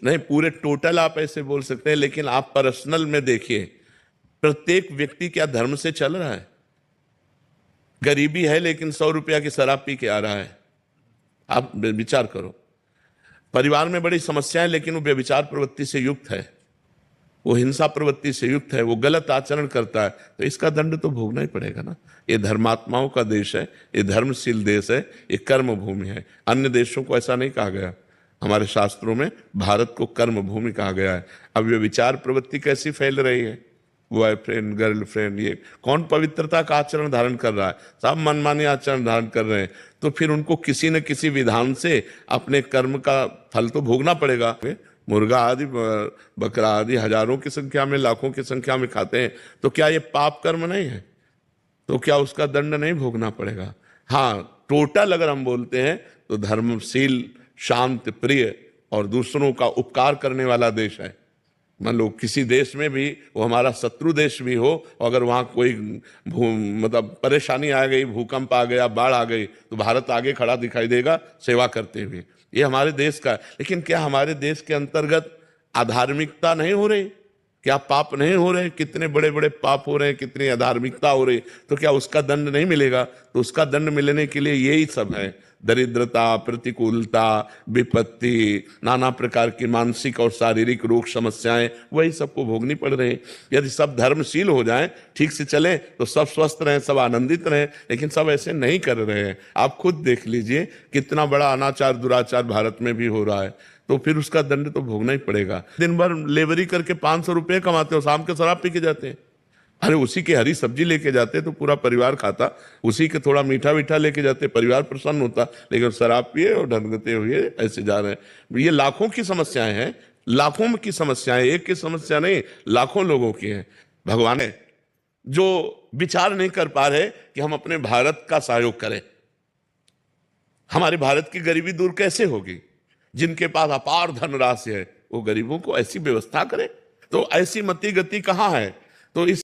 नहीं, पूरे टोटल आप ऐसे बोल सकते हैं, लेकिन आप पर्सनल में देखिए, प्रत्येक व्यक्ति क्या धर्म से चल रहा है? गरीबी है लेकिन 100 रुपया की शराब पी के आ रहा है। आप विचार करो। परिवार में बड़ी समस्या है लेकिन वो व्यभिचार प्रवृत्ति से युक्त है, वो हिंसा प्रवृत्ति से युक्त है, वो गलत आचरण करता है, तो इसका दंड तो भोगना ही पड़ेगा ना। ये धर्मात्माओं का देश है, ये धर्मशील देश है, ये कर्म भूमि है। अन्य देशों को ऐसा नहीं कहा गया, हमारे शास्त्रों में भारत को कर्म भूमि कहा गया है। अब ये विचार प्रवृत्ति कैसी फैल रही है, बॉयफ्रेंड गर्लफ्रेंड, ये कौन पवित्रता का आचरण धारण कर रहा है? सब मनमानी आचरण धारण कर रहे हैं, तो फिर उनको किसी न किसी विधान से अपने कर्म का फल तो भोगना पड़ेगा। मुर्गा आदि बकरा आदि हजारों की संख्या में, लाखों की संख्या में खाते हैं, तो क्या ये पाप कर्म नहीं है? तो क्या उसका दंड नहीं भोगना पड़ेगा? हाँ, टोटल अगर हम बोलते हैं तो धर्मशील, शांत प्रिय और दूसरों का उपकार करने वाला देश है। मान लो किसी देश में भी, वो हमारा शत्रु देश भी हो, अगर वहाँ कोई मतलब परेशानी आ गई, भूकंप आ गया, बाढ़ आ गई, तो भारत आगे खड़ा दिखाई देगा सेवा करते हुए। ये हमारे देश का है। लेकिन क्या हमारे देश के अंतर्गत अधार्मिकता नहीं हो रही? क्या पाप नहीं हो रहे? कितने बड़े बड़े पाप हो रहे हैं, कितनी अधार्मिकता हो रही, तो क्या उसका दंड नहीं मिलेगा? तो उसका दंड मिलने के लिए यही सब है, दरिद्रता, प्रतिकूलता, विपत्ति, नाना प्रकार की मानसिक और शारीरिक रोग समस्याएं, वही सबको भोगनी पड़ रही। यदि सब धर्मशील हो जाएं, ठीक से चलें, तो सब स्वस्थ रहें, सब आनंदित रहें, लेकिन सब ऐसे नहीं कर रहे हैं। आप खुद देख लीजिए कितना बड़ा अनाचार दुराचार भारत में भी हो रहा है, तो फिर उसका दंड तो भोगना ही पड़ेगा। दिन भर लेबरी करके 500 रुपये कमाते हो, शाम के शराब पी के जाते हैं। अरे उसी की हरी सब्जी लेके जाते तो पूरा परिवार खाता, उसी के थोड़ा मीठा मीठा लेके जाते, परिवार प्रसन्न होता, लेकिन शराब पिए और ढंगते हुए ऐसे जा रहे हैं। ये लाखों की समस्याएं हैं, लाखों की समस्याएं, एक की समस्या नहीं, लाखों लोगों की है। भगवान है जो विचार नहीं कर पा रहे कि हम अपने भारत का सहयोग करें। हमारे भारत की गरीबी दूर कैसे होगी? जिनके पास अपार धनराशि है, वो गरीबों को ऐसी व्यवस्था करें, तो ऐसी मति गति कहाँ है? तो इस